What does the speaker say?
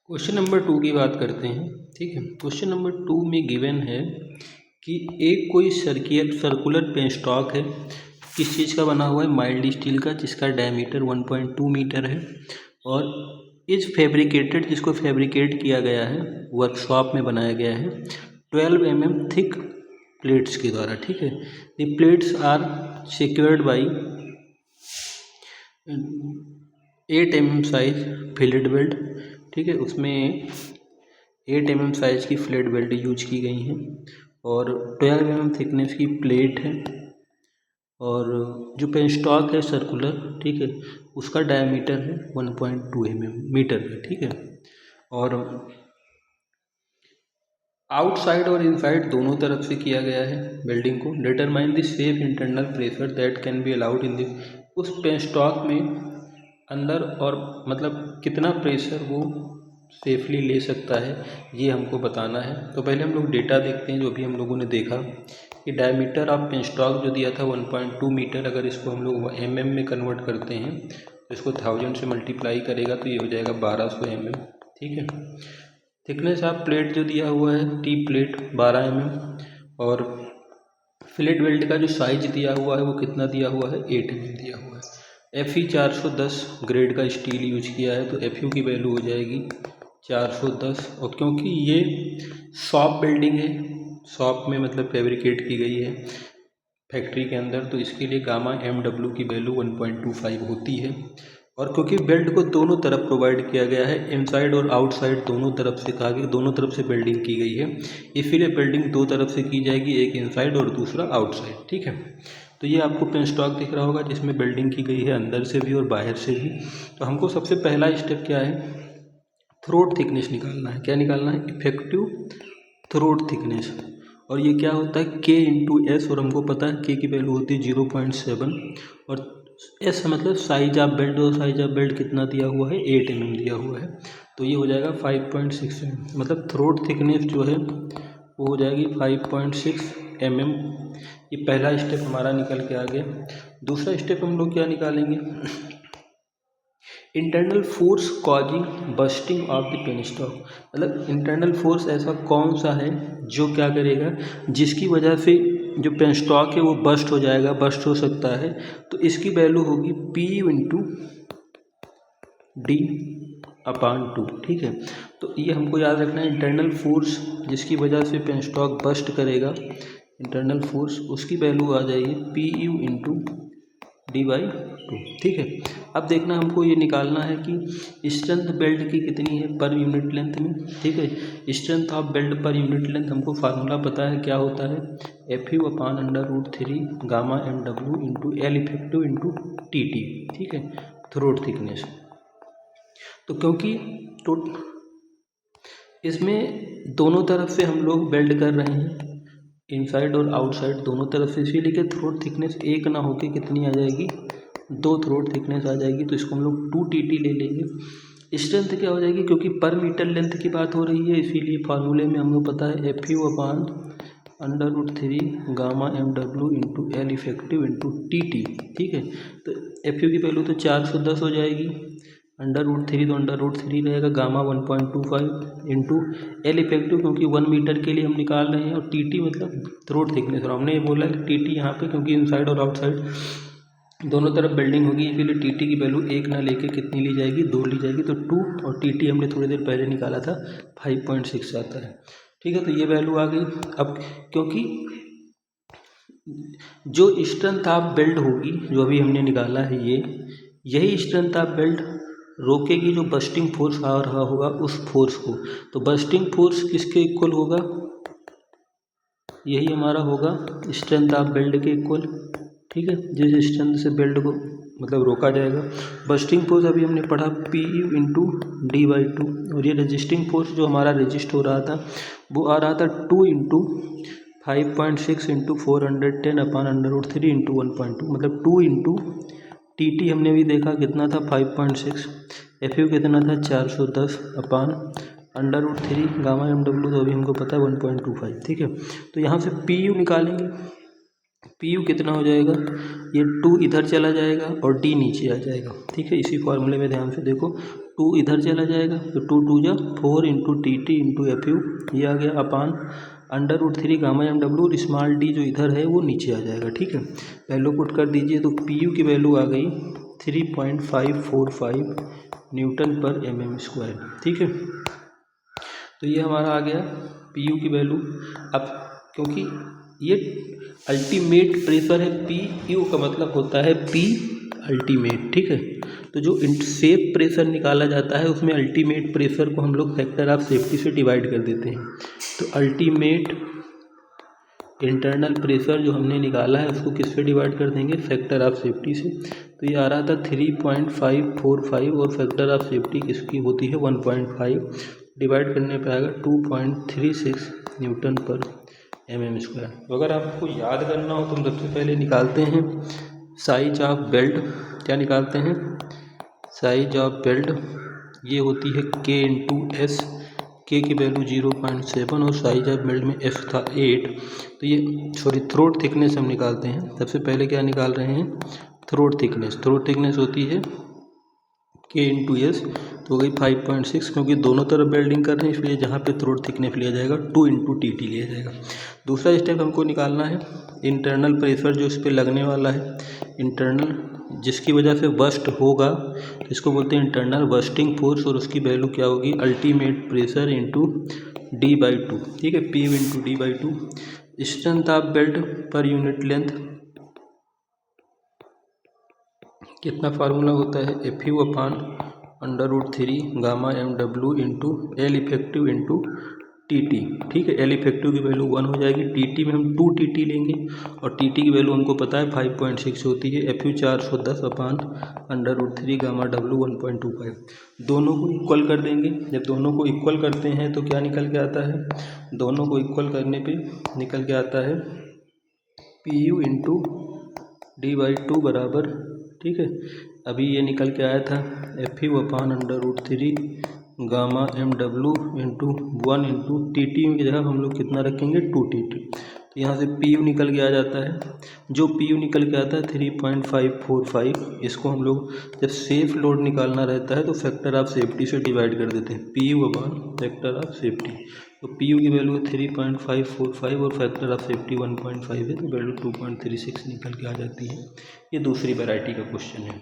Question number 2 की बात करते हैं। ठीक है, क्वेश्चन नंबर 2 में गिवन है कि एक कोई सर्कुलर पेन स्टॉक है। किस चीज़ का बना हुआ है? माइल्ड स्टील का, जिसका डायमीटर 1.2 मीटर है और इज फैब्रिकेटेड, जिसको फैब्रिकेट किया गया है, वर्कशॉप में बनाया गया है 12 mm थिक प्लेट्स के द्वारा। ठीक है, the plates are secured by 8 mm size fillet weld. ठीक है, उसमें 8 mm साइज की फ्लैट बेल्ट यूज की गई हैं और 12 mm थिकनेस की प्लेट है और जो पेन स्टॉक है सर्कुलर, ठीक है, उसका डायमीटर है 1.2 मीटर है। ठीक है, और आउटसाइड और इनसाइड दोनों तरफ से किया गया है वेल्डिंग को। Determine the safe internal pressure that can be allowed in the, उस पेन स्टॉक में अंदर और मतलब कितना प्रेशर वो सेफली ले सकता है, ये हमको बताना है। तो पहले हम लोग डेटा देखते हैं जो भी हम लोगों ने देखा कि डायमीटर ऑफ पेन स्टॉक जो दिया था 1.2 मीटर, अगर इसको हम लोग mm में कन्वर्ट करते हैं तो इसको 1000 से मल्टीप्लाई करेगा तो ये हो जाएगा 1200 mm। ठीक है, थिकनेस ऑफ प्लेट जो दिया हुआ है टी प्लेट 12 mm और फिलेट वेल्ड का जो साइज दिया हुआ है वो कितना दिया हुआ है? 8 mm दिया हुआ है। FE 410 ग्रेड का स्टील यूज किया है तो FU की वैल्यू हो जाएगी 410। और क्योंकि ये शॉप बिल्डिंग है, शॉप में मतलब फैब्रिकेट की गई है फैक्ट्री के अंदर, तो इसके लिए गामा MW की वैल्यू 1.25 होती है। और क्योंकि बेल्ट को दोनों तरफ प्रोवाइड किया गया है, इनसाइड और आउटसाइड दोनों तरफ से, कहा कि दोनों तरफ से बिल्डिंग की गई है, इसीलिए बिल्डिंग दो तरफ से की जाएगी, एक इनसाइड और दूसरा आउटसाइड। ठीक है, तो ये आपको पेन स्टॉक दिख रहा होगा जिसमें बिल्डिंग की गई है अंदर से भी और बाहर से भी। तो हमको सबसे पहला स्टेप क्या है? थ्रोट थिकनेस निकालना है। क्या निकालना है? Effective throat thickness. और ये क्या होता है? K इंटू एस, और हमको पता है K की वैल्यू होती है 0.7 और एस मतलब साइज ऑफ बेल्ट, और साइज ऑफ बेल्ट कितना दिया हुआ है? 8 mm दिया हुआ है, तो ये हो जाएगा 5.6 mm। मतलब थ्रोट थिकनेस जो है वो हो जाएगी 5.6 mm। ये पहला स्टेप हमारा निकल के आ गया। दूसरा स्टेप हम लोग क्या निकालेंगे? Internal force causing bursting of the penstock. मतलब इंटरनल फोर्स ऐसा कौन सा है जो क्या करेगा, जिसकी वजह से जो पेन स्टॉक है वो बस्ट हो जाएगा, बस्ट हो सकता है। तो इसकी वैल्यू होगी PU इंटू D/2। ठीक है, तो ये हमको याद रखना है। इंटरनल फोर्स जिसकी वजह से पेन स्टॉक बस्ट करेगा, इंटरनल फोर्स, उसकी वैल्यू आ जाएगी PU इंटू D/2। ठीक है, अब देखना हमको ये निकालना है कि स्ट्रेंथ बेल्ट की कितनी है पर यूनिट लेंथ में। ठीक है, strength of weld per unit length हमको फार्मूला पता है, क्या होता है? FU/√3 gamma MW into L effective into TT। ठीक है, थ्रोट थिकनेस। तो क्योंकि तो इसमें दोनों तरफ से हम लोग बेल्ट कर रहे हैं, इनसाइड और आउटसाइड दोनों तरफ से, इसीलिए कि थ्रोट थिकनेस एक ना होके कितनी आ जाएगी? 2 थ्रोट थिकनेस आ जाएगी। तो इसको हम लोग 2TT ले लेंगे। स्ट्रेंथ क्या हो जाएगी? क्योंकि पर मीटर लेंथ की बात हो रही है, इसीलिए फार्मूले में हम लोग पता है FU/√3 gamma MW into L effective into TT। ठीक है, तो FU की वैल्यू तो 410 हो जाएगी, √3 तो √3 रहेगा, गामा 1.25 इंटू L इफेक्टिव, क्योंकि 1 मीटर के लिए हम निकाल रहे हैं, और TT मतलब थ्रोट थिकनेस। और हमने ये बोला कि TT यहाँ पे क्योंकि इनसाइड और आउटसाइड दोनों तरफ बिल्डिंग होगी, इसीलिए TT की वैल्यू 1 ना लेके कितनी ली जाएगी? 2 ली जाएगी। तो 2 और TT हमने थोड़ी देर पहले निकाला था 5.6 आता है। ठीक है, तो ये वैल्यू आ गई। अब क्योंकि जो स्ट्रेंथ ऑफ बेल्ट होगी जो अभी हमने निकाला है, यही स्ट्रेंथ ऑफ बेल्ट रोकेगी जो बस्टिंग फोर्स आ रहा होगा उस फोर्स को। तो बस्टिंग फोर्स किसके इक्वल होगा? यही हमारा होगा स्ट्रेंथ ऑफ बेल्ट के इक्वल। ठीक है, जिस स्ट्रेंथ से बेल्ट को मतलब रोका जाएगा। बस्टिंग फोर्स अभी हमने पढ़ा PU इंटू D/2, और ये रजिस्टिंग फोर्स जो हमारा रजिस्ट हो रहा था वो आ रहा था 2 इंटू 5.6 इंटू 410/√3 इंटू 1.2, मतलब 2 इंटू TT हमने भी देखा कितना था 5.6, FU कितना था 410/√3 गामा MW तो अभी हमको पता है 1.25। ठीक है, तो यहाँ से PU निकालेंगे। PU कितना हो जाएगा? ये 2 इधर चला जाएगा और D नीचे आ जाएगा। ठीक है, इसी फॉर्मूले में ध्यान से देखो, 2 इधर चला जाएगा तो 2 2 जा 4 into T T into F U, ये आ गया upon √3 gamma M W, small D जो इधर है वो नीचे आ जाएगा। ठीक है, वैल्यू पुट कर दीजिए तो पी यू की वैल्यू आ गई 3.545 न्यूटन पर mm²। ठीक है, तो ये हमारा आ गया पी यू की वैल्यू। अब क्योंकि ये अल्टीमेट प्रेशर है, पी यू का मतलब होता है पी अल्टीमेट। ठीक है, तो जो सेफ प्रेशर निकाला जाता है उसमें अल्टीमेट प्रेशर को हम लोग फैक्टर ऑफ सेफ्टी से डिवाइड कर देते हैं। तो अल्टीमेट इंटरनल प्रेशर जो हमने निकाला है उसको किससे डिवाइड कर देंगे, फैक्टर ऑफ सेफ्टी से। तो ये आ रहा था 3.545 और फैक्टर ऑफ सेफ्टी किसकी होती है 1.5, डिवाइड करने पे आएगा 2.36 न्यूटन पर mm²। तो अगर आपको याद करना हो तो हम सबसे पहले निकालते हैं साइज ऑफ बेल्ट। क्या निकालते हैं, साइज ऑफ बेल्ट, ये होती है K इंटू एस, के की वैल्यू 0.7 और साइज ऑफ बेल्ट में एफ था 8। तो ये थ्रोट थिकनेस हम निकालते हैं। सबसे पहले क्या निकाल रहे हैं, थ्रोट थिकनेस। थ्रोट थिकनेस होती है K इंटू एस, तो हो गई 5.6, क्योंकि दोनों तरफ बेल्डिंग कर रहे हैं इसलिए जहाँ पे थ्रोट थिकनेस लिया जाएगा 2 इंटू टी टी लिया जाएगा। दूसरा स्टेप हमको निकालना है इंटरनल प्रेशर जो इस पर लगने वाला है, इंटरनल जिसकी वजह से बस्ट होगा, इसको बोलते हैं इंटरनल बस्टिंग फोर्स, और उसकी वैल्यू क्या होगी, अल्टीमेट प्रेशर इंटू D/2। ठीक है, P into D/2। Strength of weld per unit length, कितना फार्मूला होता है, F U upon √3 gamma M W into L effective into T T. ठीक है, एल इफेक्टिव की वैल्यू 1 हो जाएगी, टी टी में हम 2 टी टी लेंगे और टी टी की वैल्यू हमको पता है 5.6 होती है। F you 410 upon √3 gamma W 1.25। दोनों को इक्वल कर देंगे। जब दोनों को इक्वल करते हैं तो क्या निकल के आता है, दोनों को इक्वल करने पे निकल के आता है पी यू इंटू D/2 बराबर, ठीक है, अभी ये निकल के आया था F U upon √3 gamma M W into 1 into T T की जगह हम लोग कितना रखेंगे 2 टी टी। तो यहाँ से पी यू निकल के आ जाता है, जो पी यू निकल के आता है 3.545। इसको हम लोग जब सेफ लोड निकालना रहता है तो फैक्टर ऑफ सेफ्टी से डिवाइड कर देते हैं, P U upon factor of safety. तो पी यू की वैल्यू है 3.545 और फैक्टर ऑफ सेफ्टी 1.5 है, तो वैल्यू 2.36 निकल के आ जाती है। ये दूसरी वैरायटी का क्वेश्चन है।